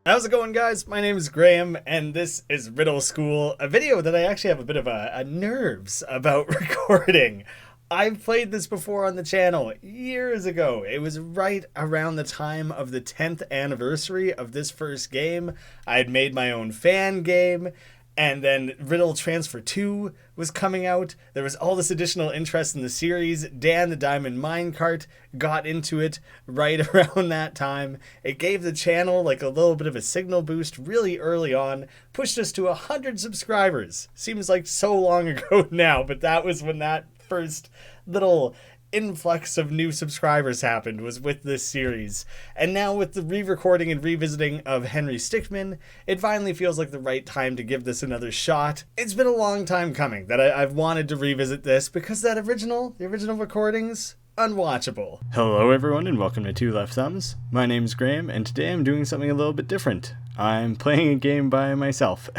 How's it going, guys? My name is Graeme, and this is Riddle School, a video that I actually have a bit of a nerves about recording. I've played this before on the channel years ago. It was right around the time of the 10th anniversary of this first game. I had made my own fan game, and then Riddle Transfer 2 was coming out. There was all this additional interest in the series. Dan the Diamond Minecart got into it right around that time. It gave the channel like a little bit of a signal boost really early on. Pushed us to 100 subscribers. Seems like so long ago now, but that was when that first little influx of new subscribers happened, was with this series. And now with the re-recording and revisiting of Henry Stickmin, it finally feels like the right time to give this another shot. It's been a long time coming that I've wanted to revisit this because the original recordings, unwatchable. Hello everyone and welcome to Two Left Thumbs. My name's Graeme and today I'm doing something a little bit different. I'm playing a game by myself.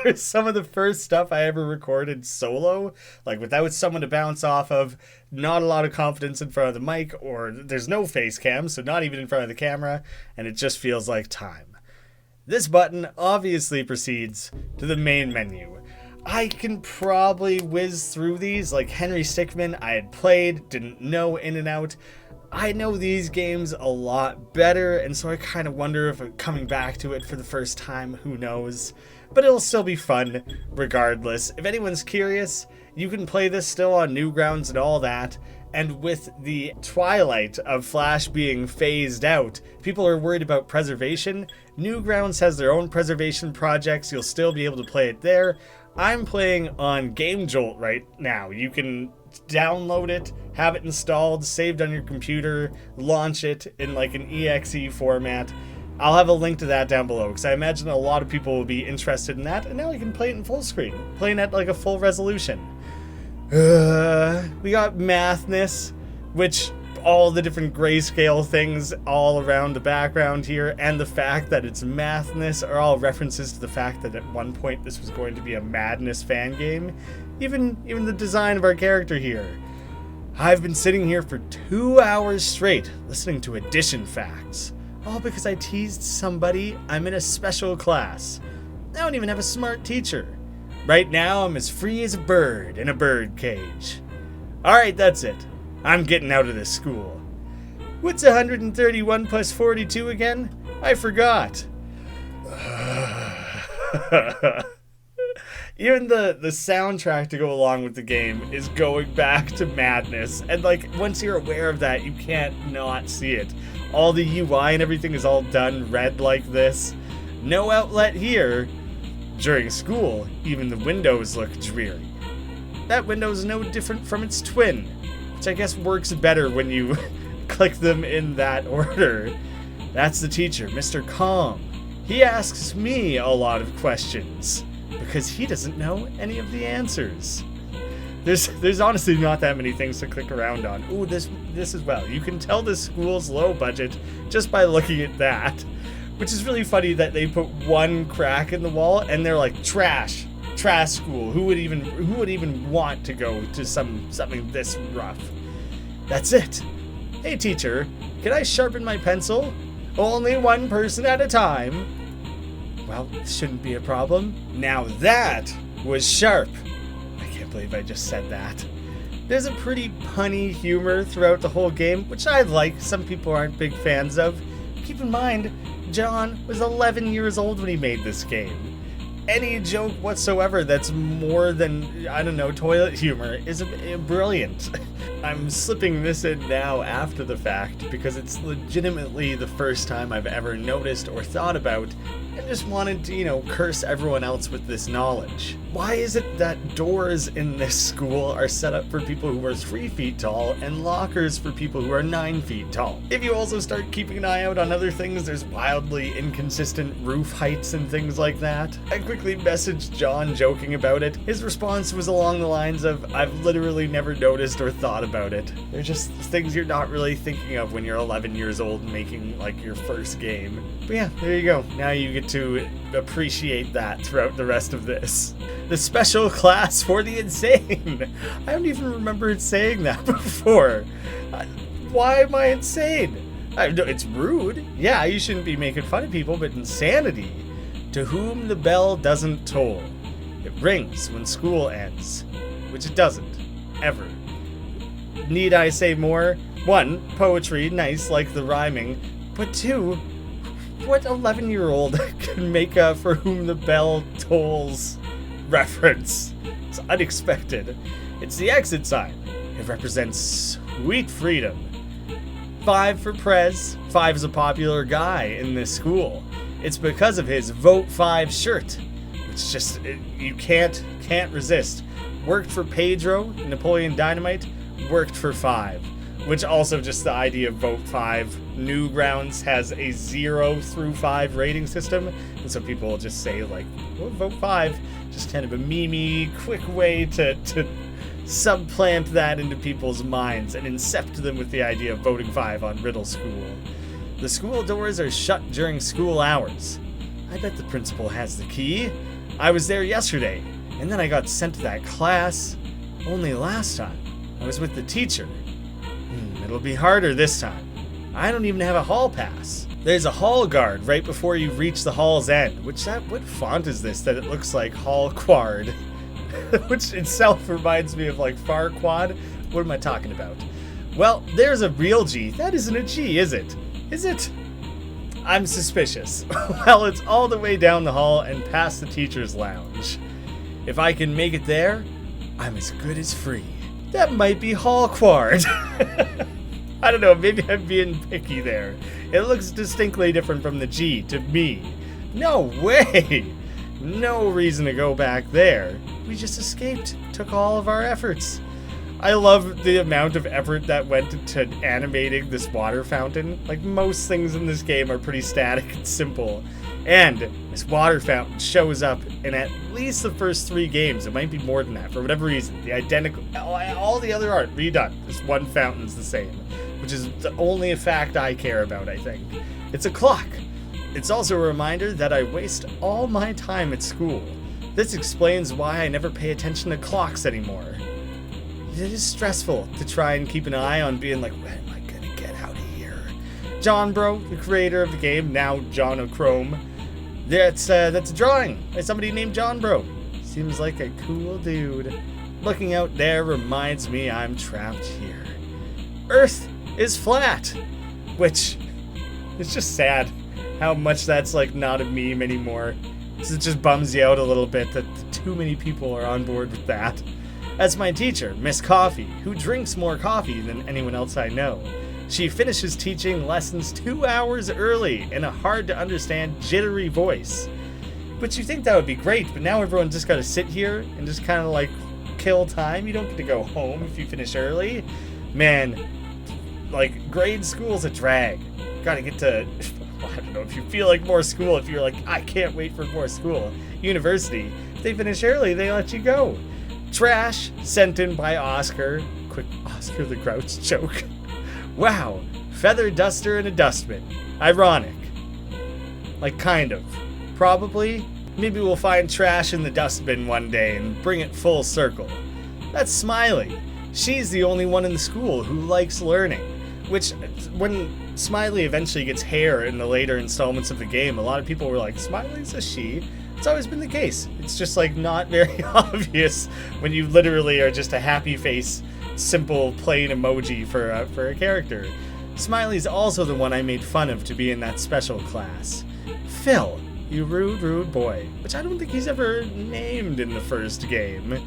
There's some of the first stuff I ever recorded solo, like without someone to bounce off of, not a lot of confidence in front of the mic, or there's no face cam, so not even in front of the camera, and it just feels like time. This button obviously proceeds to the main menu. I can probably whiz through these, like Henry Stickmin I had played, didn't know in and out. I know these games a lot better, and so I kind of wonder if I'm coming back to it for the first time, who knows. But it'll still be fun, regardless. If anyone's curious, you can play this still on Newgrounds and all that, and with the twilight of Flash being phased out, people are worried about preservation. Newgrounds has their own preservation projects, you'll still be able to play it there. I'm playing on Game Jolt right now. You can download it, have it installed, saved on your computer, launch it in like an exe format. I'll have a link to that down below because I imagine a lot of people will be interested in that, and now you can play it in full screen, playing at like a full resolution. We got Mathness, which all the different grayscale things all around the background here, and the fact that it's Mathness are all references to the fact that at one point this was going to be a Madness fan game. Even the design of our character here. I've been sitting here for 2 hours straight listening to addition facts. All because I teased somebody I'm in a special class. I don't even have a smart teacher. Right now I'm as free as a bird in a bird cage. Alright, that's it. I'm getting out of this school. What's 131 plus 42 again? I forgot. Even the soundtrack to go along with the game is going back to Madness. And like, once you're aware of that, you can't not see it. All the UI and everything is all done red like this. No outlet here. During school, even the windows look dreary. That window's no different from its twin, which I guess works better when you click them in that order. That's the teacher, Mr. Calm. He asks me a lot of questions because he doesn't know any of the answers. There's honestly not that many things to click around on. Ooh, this as well. You can tell this school's low budget just by looking at that. Which is really funny that they put one crack in the wall and they're like, trash school. Who would even want to go to something this rough? That's it. Hey teacher, can I sharpen my pencil? Only one person at a time. Well, shouldn't be a problem. Now that was sharp. I can't believe I just said that. There's a pretty punny humor throughout the whole game, which I like. Some people aren't big fans of. Keep in mind, John was 11 years old when he made this game. Any joke whatsoever that's more than, I don't know, toilet humor is brilliant. I'm slipping this in now after the fact because it's legitimately the first time I've ever noticed or thought about and just wanted to, curse everyone else with this knowledge. Why is it that doors in this school are set up for people who are 3 feet tall and lockers for people who are 9 feet tall? If you also start keeping an eye out on other things, there's wildly inconsistent roof heights and things like that. I quickly messaged John joking about it. His response was along the lines of, I've literally never noticed or thought about it. They're just things you're not really thinking of when you're 11 years old making like your first game. But yeah, there you go. Now you get to appreciate that throughout the rest of this. The special class for the insane. I don't even remember it saying that before. Why am I insane? It's rude. Yeah, you shouldn't be making fun of people, but insanity. To whom the bell doesn't toll. It rings when school ends. Which it doesn't. Ever. Need I say more? 1, poetry, nice, like the rhyming. But 2, what 11-year-old can make a for whom the bell tolls reference? It's unexpected. It's the exit sign. It represents sweet freedom. 5 for Prez. 5 is a popular guy in this school. It's because of his Vote 5 shirt. It's just, you can't resist. Worked for Pedro, Napoleon Dynamite, worked for 5. Which also just the idea of Vote 5. Newgrounds has a 0 through 5 rating system. And so people will just say like, oh, Vote 5. Just kind of a meme-y, quick way to subplant that into people's minds and incept them with the idea of voting 5 on Riddle School. The school doors are shut during school hours. I bet the principal has the key. I was there yesterday, and then I got sent to that class. Only last time, I was with the teacher. It'll be harder this time. I don't even have a hall pass. There's a hall guard right before you reach the hall's end. What font is this that it looks like Hall Quard? Which itself reminds me of like Farquad. What am I talking about? Well, there's a real G. That isn't a G, is it? Is it? I'm suspicious. Well, it's all the way down the hall and past the teacher's lounge. If I can make it there, I'm as good as free. That might be Hall Quard. I don't know, maybe I'm being picky there. It looks distinctly different from the G to me. No way! No reason to go back there. We just escaped. Took all of our efforts. I love the amount of effort that went into animating this water fountain. Like, most things in this game are pretty static and simple. And this water fountain shows up in at least the first 3 games. It might be more than that, for whatever reason. The identical, all the other art redone. This one fountain's the same, which is the only fact I care about, I think. It's a clock. It's also a reminder that I waste all my time at school. This explains why I never pay attention to clocks anymore. It is stressful to try and keep an eye on being like, when am I gonna get out of here? John Bro, the creator of the game, now Jonochrome. That's a drawing by somebody named John Bro. Seems like a cool dude. Looking out there reminds me I'm trapped here. Earth is flat, which is just sad how much that's like not a meme anymore. So it just bums you out a little bit that too many people are on board with that. That's my teacher, Miss Coffee, who drinks more coffee than anyone else I know. She finishes teaching lessons 2 hours early in a hard-to-understand, jittery voice. But you think that would be great, but now everyone just gotta sit here and just kind of like kill time. You don't get to go home if you finish early. Man, like, grade school's a drag. Gotta get to, I don't know, if you feel like more school, if you're like, I can't wait for more school. University, if they finish early, they let you go. Trash, sent in by Oscar. Quick Oscar the Grouch joke. Wow, feather duster and a dustbin. Ironic. Like, kind of. Probably. Maybe we'll find trash in the dustbin one day and bring it full circle. That's Smiley. She's the only one in the school who likes learning. Which, when Smiley eventually gets hair in the later installments of the game, a lot of people were like, Smiley's a she. It's always been the case. It's just like not very obvious when you literally are just a happy face, simple, plain emoji for a character. Smiley's also the one I made fun of to be in that special class. Phil, you rude boy, which I don't think he's ever named in the first game.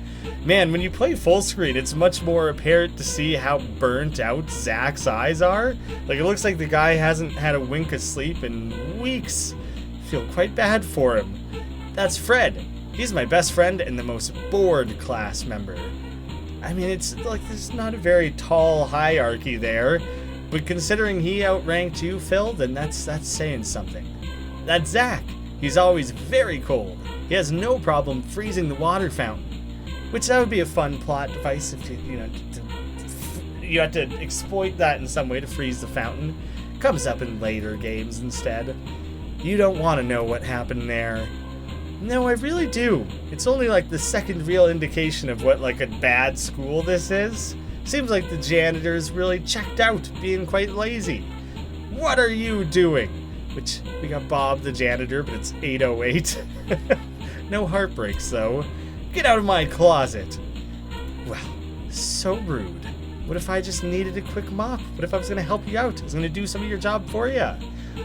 Man, when you play full screen, it's much more apparent to see how burnt out Zach's eyes are. Like, it looks like the guy hasn't had a wink of sleep in weeks. I feel quite bad for him. That's Fred. He's my best friend and the most bored class member. I mean, it's like there's not a very tall hierarchy there, but considering he outranked you, Phil, then that's saying something. That's Zach. He's always very cold. He has no problem freezing the water fountain, which that would be a fun plot device if you had to exploit that in some way to freeze the fountain. Comes up in later games instead. You don't want to know what happened there. No, I really do. It's only like the second real indication of what like a bad school this is. Seems like the janitors really checked out, being quite lazy. What are you doing? Which, we got Bob the janitor, but it's 8:08. No heartbreaks, though. Get out of my closet. Well, so rude. What if I just needed a quick mop? What if I was going to help you out? I was going to do some of your job for you.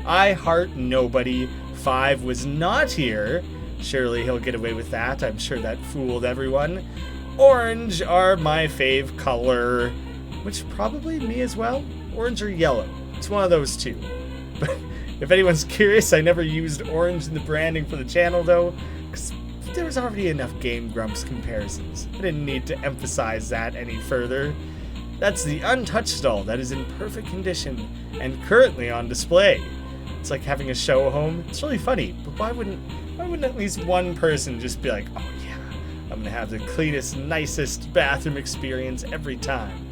I heart nobody. 5 was not here. Surely he'll get away with that. I'm sure that fooled everyone. Orange are my fave color. Which probably me as well. Orange or yellow. It's one of those two. But if anyone's curious, I never used orange in the branding for the channel, though, because there was already enough Game Grumps comparisons. I didn't need to emphasize that any further. That's the untouched doll that is in perfect condition and currently on display. It's like having a show home. It's really funny, but why wouldn't at least one person just be like, oh yeah, I'm gonna have the cleanest, nicest bathroom experience every time.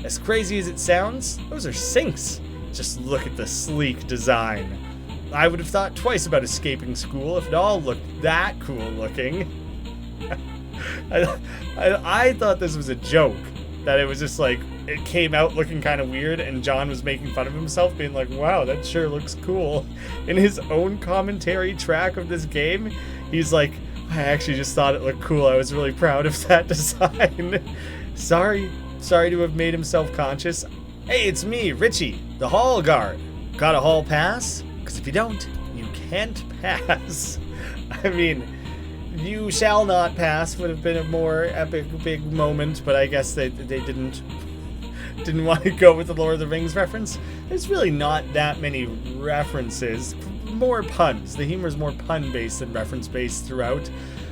As crazy as it sounds, those are sinks. Just look at the sleek design. I would have thought twice about escaping school if it all looked that cool looking. I thought this was a joke. That it was just like, it came out looking kind of weird and John was making fun of himself, being like, wow, that sure looks cool. In his own commentary track of this game, he's like, I actually just thought it looked cool. I was really proud of that design. Sorry to have made him self-conscious. Hey, it's me, Richie, the hall guard. Got a hall pass? Because if you don't, you can't pass. I mean, you shall not pass would have been a more epic, big moment, but I guess they didn't want to go with the Lord of the Rings reference. There's really not that many references. More puns. The humor is more pun-based than reference-based throughout.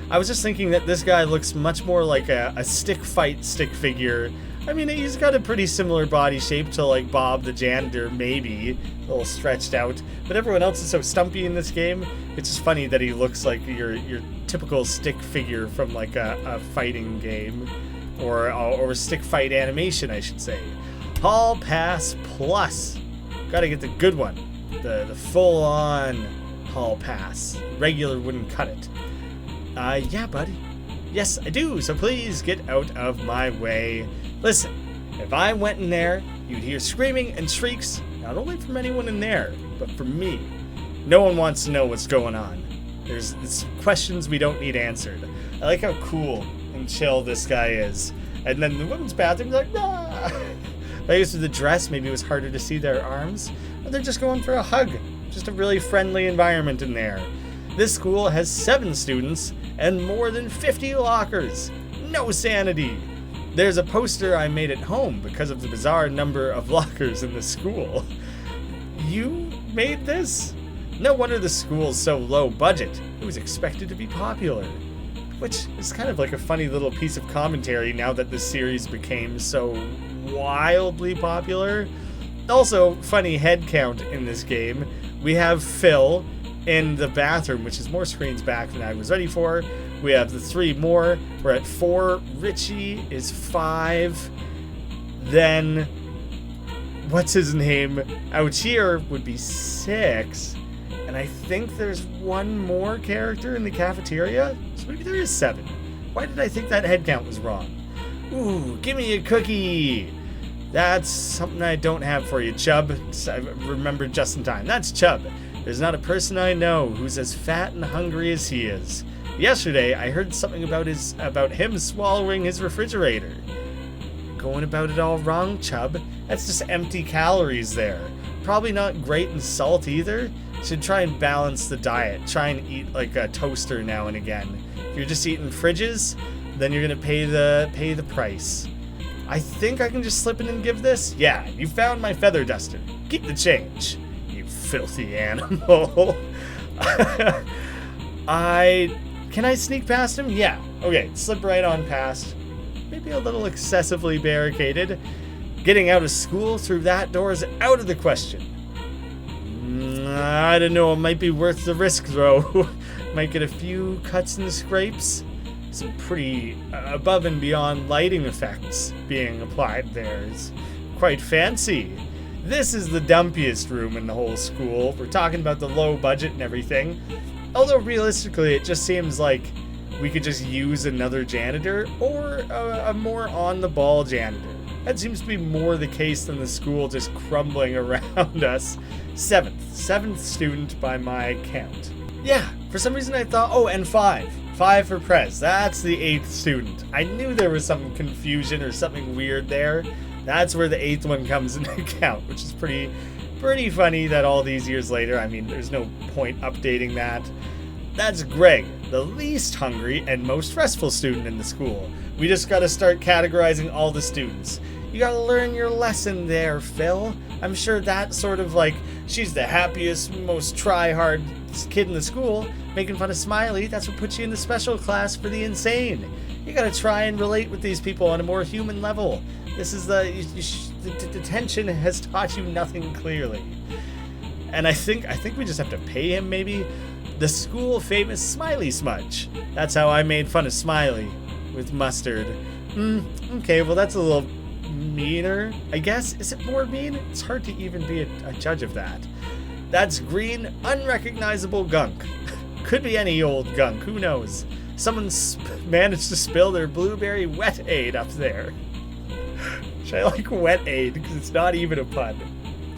I was just thinking that this guy looks much more like a stick figure. I mean, he's got a pretty similar body shape to, like, Bob the janitor, maybe. A little stretched out. But everyone else is so stumpy in this game. It's just funny that he looks like your typical stick figure from, like, a fighting game. Or stick fight animation, I should say. Hall Pass Plus. Gotta get the good one. The full-on Hall Pass. Regular wouldn't cut it. Yeah, buddy. Yes, I do, so please get out of my way. Listen, if I went in there, you'd hear screaming and shrieks, not only from anyone in there, but from me. No one wants to know what's going on. There's questions we don't need answered. I like how cool and chill this guy is. And then the women's bathroom's like, ah! If I used the dress, maybe it was harder to see their arms. Or they're just going for a hug. Just a really friendly environment in there. This school has 7 students and more than 50 lockers. No sanity. There's a poster I made at home because of the bizarre number of lockers in the school. You made this? No wonder the school's so low budget. It was expected to be popular. Which is kind of like a funny little piece of commentary now that this series became so wildly popular. Also, funny head count in this game. We have Phil in the bathroom, which is more screens back than I was ready for. We have the 3 more. We're at 4. Richie is 5. Then, what's his name? Out here would be 6. And I think there's 1 more character in the cafeteria. So maybe there is 7. Why did I think that head count was wrong? Ooh, give me a cookie. That's something I don't have for you, Chubb. I remembered just in time. That's Chubb. There's not a person I know who's as fat and hungry as he is. Yesterday, I heard something about him swallowing his refrigerator. Going about it all wrong, Chubb. That's just empty calories there. Probably not great in salt either. Should try and balance the diet. Try and eat like a toaster now and again. If you're just eating fridges, then you're gonna pay the price. I think I can just slip in and give this. Yeah, you found my feather duster. Keep the change. You filthy animal. Can I sneak past him? Yeah. Okay, slip right on past. Maybe a little excessively barricaded. Getting out of school through that door is out of the question. I don't know, it might be worth the risk though. Might get a few cuts and scrapes. Some pretty above and beyond lighting effects being applied there. It's quite fancy. This is the dumpiest room in the whole school. We're talking about the low budget and everything. Although realistically, it just seems like we could just use another janitor or a more on-the-ball janitor. That seems to be more the case than the school just crumbling around us. Seventh student by my count. Yeah, for some reason I thought, oh, and 5 for Prez. That's the 8th student. I knew there was some confusion or something weird there. That's where the 8th one comes into account, which is pretty funny that all these years later, I mean, there's no point updating that. That's Greg, the least hungry and most restful student in the school. We just gotta start categorizing all the students. You gotta learn your lesson there, Phil. I'm sure that sort of like, she's the happiest, most try-hard kid in the school, making fun of Smiley, that's what puts you in the special class for the insane. You gotta try and relate with these people on a more human level. This is the detention has taught you nothing clearly. And I think we just have to pay him, maybe? The school famous Smiley Smudge. That's how I made fun of Smiley with mustard. Okay, well that's a little meaner, I guess. Is it more mean? It's hard to even be a judge of that. That's green, unrecognizable gunk. Could be any old gunk, who knows? Someone's managed to spill their blueberry wet aid up there. Which I like wet aid because it's not even a pun,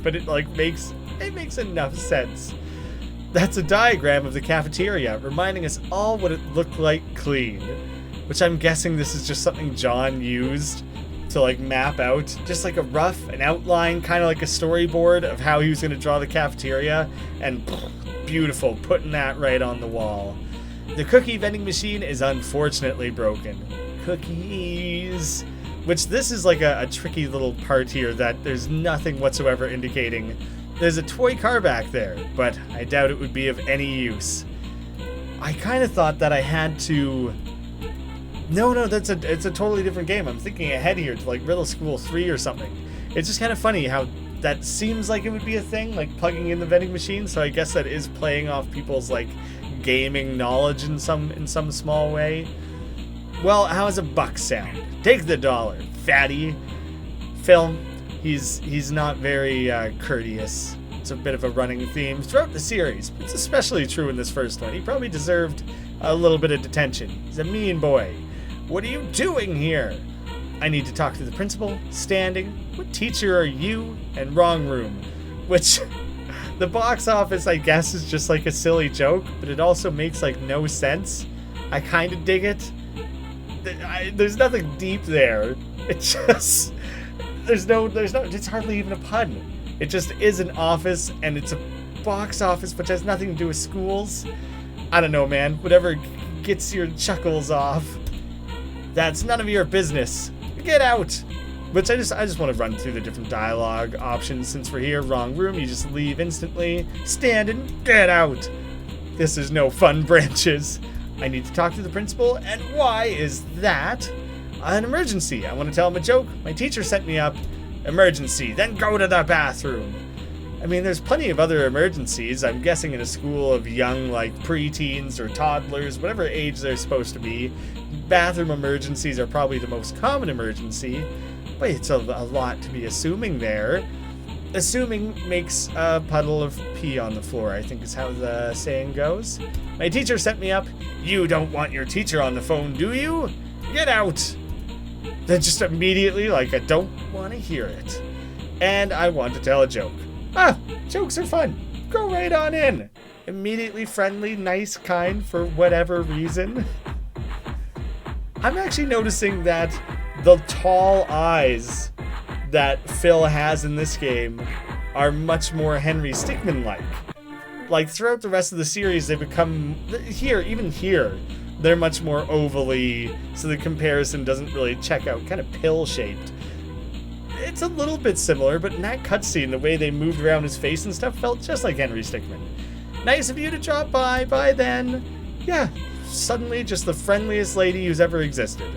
but it makes enough sense. That's a diagram of the cafeteria, reminding us all what it looked like clean. Which I'm guessing this is just something John used to like map out, just like an outline, kind of like a storyboard of how he was going to draw the cafeteria, and beautiful, putting that right on the wall. The cookie vending machine is unfortunately broken. Cookies. Which this is like a tricky little part here that there's nothing whatsoever indicating. There's a toy car back there, but I doubt it would be of any use. I kind of thought that I had to... No, it's a totally different game. I'm thinking ahead here to like Riddle School 3 or something. It's just kind of funny how that seems like it would be a thing, like plugging in the vending machine, so I guess that is playing off people's like gaming knowledge in some small way. Well, how's a buck sound? Take the $1, fatty. Phil, he's not very courteous. It's a bit of a running theme throughout the series, but it's especially true in this first one. He probably deserved a little bit of detention. He's a mean boy. What are you doing here? I need to talk to the principal. Standing. What teacher are you? And wrong room. Which, the box office, I guess, is just like a silly joke, but it also makes like no sense. I kind of dig it. There's nothing deep there. It's just, it's hardly even a pun. It just is an office, and it's a box office, which has nothing to do with schools. I don't know, man. Whatever gets your chuckles off. That's none of your business. Get out. Which I just want to run through the different dialogue options since we're here. Wrong room, you just leave instantly. Stand and get out. This is no fun, branches. I need to talk to the principal, and why is that? An emergency. I want to tell him a joke. My teacher sent me up. Emergency. Then go to the bathroom. I mean, there's plenty of other emergencies. I'm guessing in a school of young, like, preteens or toddlers, whatever age they're supposed to be. Bathroom emergencies are probably the most common emergency. But it's a lot to be assuming there. Assuming makes a puddle of pee on the floor, I think is how the saying goes. My teacher sent me up. You don't want your teacher on the phone, do you? Get out! Then just immediately, like, I don't want to hear it. And I want to tell a joke. Jokes are fun. Go right on in. Immediately friendly, nice, kind, for whatever reason. I'm actually noticing that the tall eyes that Phil has in this game are much more Henry Stickmin-like. Like, throughout the rest of the series, they become... Even here, they're much more ovally, so the comparison doesn't really check out. Kind of pill-shaped. It's a little bit similar, but in that cutscene, the way they moved around his face and stuff felt just like Henry Stickmin. Nice of you to drop by. Bye then. Yeah, suddenly just the friendliest lady who's ever existed.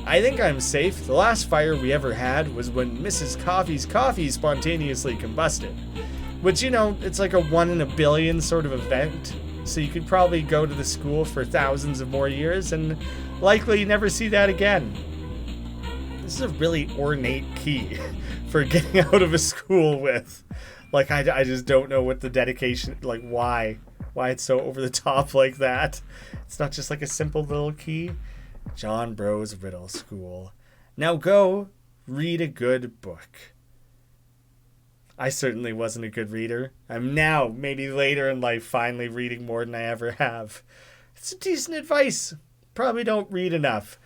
I think I'm safe. The last fire we ever had was when Mrs. Coffee's coffee spontaneously combusted. Which, you know, it's like a 1 in a billion sort of event. So you could probably go to the school for thousands of more years and likely never see that again. This is a really ornate key for getting out of a school with. Like, I just don't know what the dedication, like, why it's so over the top like that. It's not just like a simple little key. John Bros Riddle School. Now go read a good book. I certainly wasn't a good reader. I'm now, maybe later in life, finally reading more than I ever have. It's decent advice. Probably don't read enough.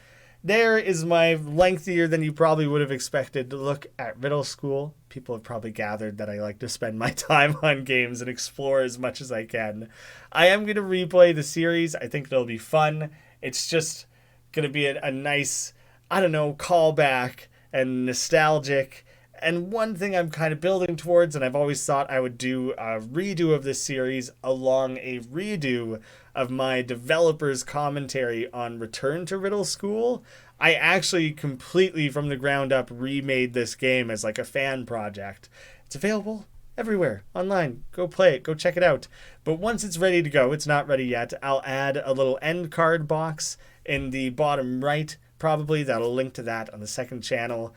There is my lengthier than you probably would have expected look at Riddle School. People have probably gathered that I like to spend my time on games and explore as much as I can. I am going to replay the series. I think it'll be fun. It's just going to be a nice, I don't know, callback and nostalgic. And one thing I'm kind of building towards, and I've always thought I would do a redo of this series along a redo of my developer's commentary on Return to Riddle School. I actually completely from the ground up remade this game as like a fan project. It's available everywhere online. Go play it. Go check it out. But once it's ready to go, it's not ready yet, I'll add a little end card box in the bottom right. Probably that'll link to that on the second channel.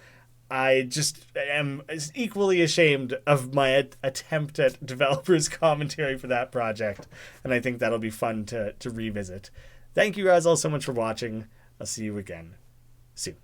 I just am equally ashamed of my attempt at developer's commentary for that project, and I think that'll be fun to revisit. Thank you guys all so much for watching. I'll see you again soon.